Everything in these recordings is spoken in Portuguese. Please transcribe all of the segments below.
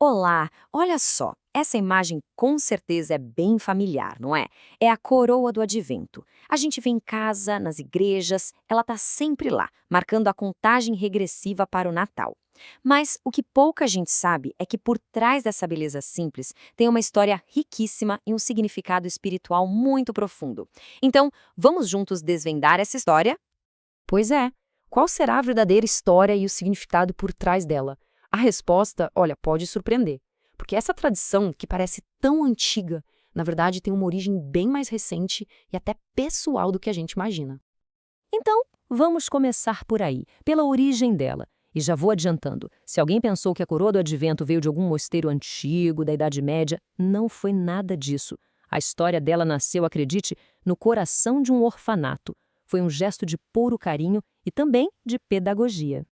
Olá, olha só, essa imagem com certeza é bem familiar, não é? É a coroa do advento. A gente vê em casa, nas igrejas, ela está sempre lá, marcando a contagem regressiva para o Natal. Mas o que pouca gente sabe é que por trás dessa beleza simples tem uma história riquíssima e um significado espiritual muito profundo. Então, vamos juntos desvendar essa história? Pois é. Qual será a verdadeira história e o significado por trás dela? A resposta, olha, pode surpreender. Porque essa tradição, que parece tão antiga, na verdade tem uma origem bem mais recente e até pessoal do que a gente imagina. Então, vamos começar por aí, pela origem dela. E já vou adiantando, se alguém pensou que a coroa do advento veio de algum mosteiro antigo, da Idade Média, não foi nada disso. A história dela nasceu, acredite, no coração de um orfanato. Foi um gesto de puro carinho e também de pedagogia.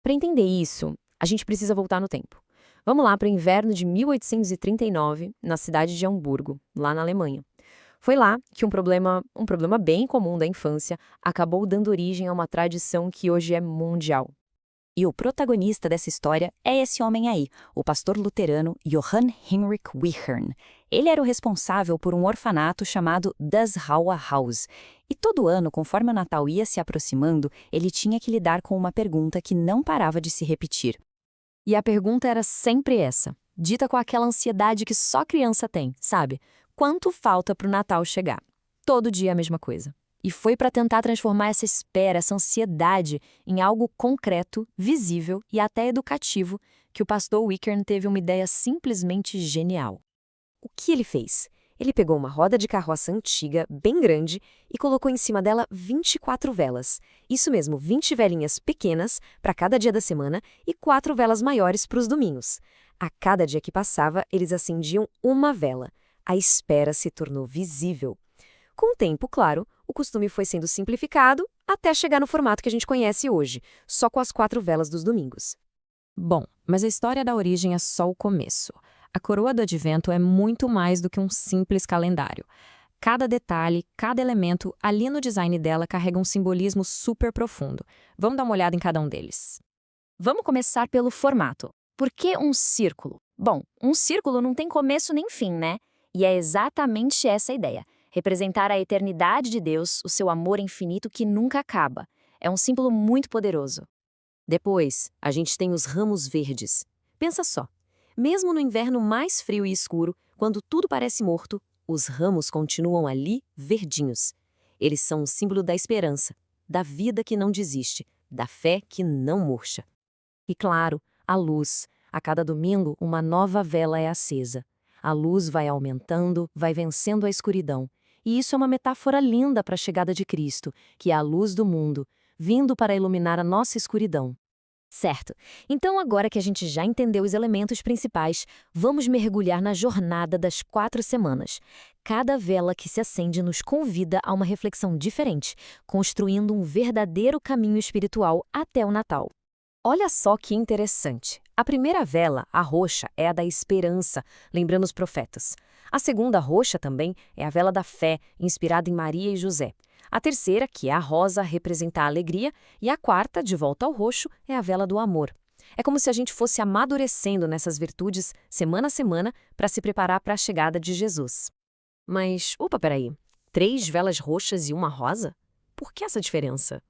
Para entender isso, a gente precisa voltar no tempo. Vamos lá para o inverno de 1839, na cidade de Hamburgo, lá na Alemanha. Foi lá que um problema bem comum da infância, acabou dando origem a uma tradição que hoje é mundial. E o protagonista dessa história é esse homem aí, o pastor luterano Johann Heinrich Wichern. Ele era o responsável por um orfanato chamado Das Hauer Haus. E todo ano, conforme o Natal ia se aproximando, ele tinha que lidar com uma pergunta que não parava de se repetir. E a pergunta era sempre essa, dita com aquela ansiedade que só criança tem, sabe? Quanto falta para o Natal chegar? Todo dia a mesma coisa. E foi para tentar transformar essa espera, essa ansiedade, em algo concreto, visível e até educativo, que o pastor Wickern teve uma ideia simplesmente genial. O que ele fez? Ele pegou uma roda de carroça antiga, bem grande, e colocou em cima dela 24 velas. Isso mesmo, 20 velinhas pequenas para cada dia da semana e 4 velas maiores para os domingos. A cada dia que passava, eles acendiam uma vela. A espera se tornou visível. Com o tempo, claro, o costume foi sendo simplificado até chegar no formato que a gente conhece hoje, só com as 4 velas dos domingos. Bom, mas a história da origem é só o começo. A coroa do advento é muito mais do que um simples calendário. Cada detalhe, cada elemento ali no design dela carrega um simbolismo super profundo. Vamos dar uma olhada em cada um deles. Vamos começar pelo formato. Por que um círculo? Bom, um círculo não tem começo nem fim, né? E é exatamente essa a ideia. Representar a eternidade de Deus, o seu amor infinito que nunca acaba. É um símbolo muito poderoso. Depois, a gente tem os ramos verdes. Pensa só. Mesmo no inverno mais frio e escuro, quando tudo parece morto, os ramos continuam ali verdinhos. Eles são um símbolo da esperança, da vida que não desiste, da fé que não murcha. E claro, a luz. A cada domingo, uma nova vela é acesa. A luz vai aumentando, vai vencendo a escuridão. E isso é uma metáfora linda para a chegada de Cristo, que é a luz do mundo, vindo para iluminar a nossa escuridão. Certo. Então, agora que a gente já entendeu os elementos principais, vamos mergulhar na jornada das 4 semanas. Cada vela que se acende nos convida a uma reflexão diferente, construindo um verdadeiro caminho espiritual até o Natal. Olha só que interessante. A primeira vela, a roxa, é a da esperança, lembrando os profetas. A segunda, roxa também, é a vela da fé, inspirada em Maria e José. A terceira, que é a rosa, representa a alegria, e a quarta, de volta ao roxo, é a vela do amor. É como se a gente fosse amadurecendo nessas virtudes, semana a semana, para se preparar para a chegada de Jesus. Mas, opa, peraí, 3 velas roxas e uma rosa? Por que essa diferença?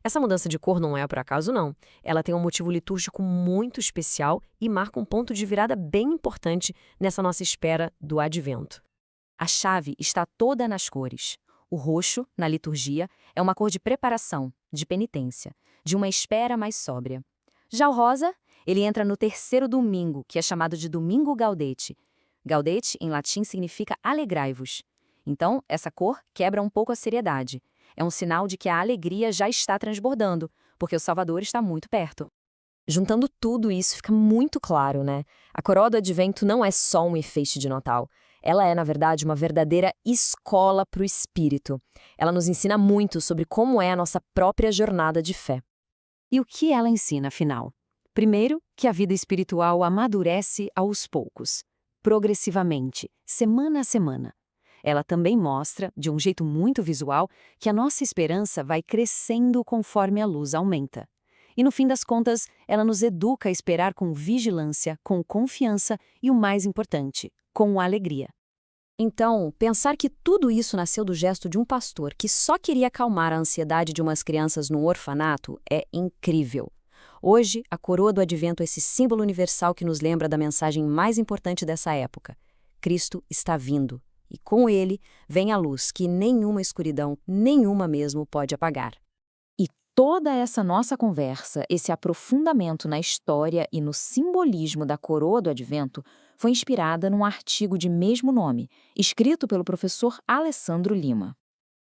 Essa mudança de cor não é por acaso, não. Ela tem um motivo litúrgico muito especial e marca um ponto de virada bem importante nessa nossa espera do advento. A chave está toda nas cores. O roxo, na liturgia, é uma cor de preparação, de penitência, de uma espera mais sóbria. Já o rosa, ele entra no terceiro domingo, que é chamado de Domingo Gaudete. Gaudete, em latim, significa alegrai-vos. Então, essa cor quebra um pouco a seriedade. É um sinal de que a alegria já está transbordando, porque o Salvador está muito perto. Juntando tudo isso, fica muito claro, né? A coroa do advento não é só um enfeite de Natal. Ela é, na verdade, uma verdadeira escola para o espírito. Ela nos ensina muito sobre como é a nossa própria jornada de fé. E o que ela ensina, afinal? Primeiro, que a vida espiritual amadurece aos poucos, progressivamente, semana a semana. Ela também mostra, de um jeito muito visual, que a nossa esperança vai crescendo conforme a luz aumenta. E no fim das contas, ela nos educa a esperar com vigilância, com confiança e o mais importante, com alegria. Então, pensar que tudo isso nasceu do gesto de um pastor que só queria acalmar a ansiedade de umas crianças no orfanato é incrível. Hoje, a coroa do Advento é esse símbolo universal que nos lembra da mensagem mais importante dessa época. Cristo está vindo, e com ele vem a luz que nenhuma escuridão, nenhuma mesmo, pode apagar. E toda essa nossa conversa, esse aprofundamento na história e no simbolismo da coroa do Advento, foi inspirada num artigo de mesmo nome, escrito pelo professor Alessandro Lima.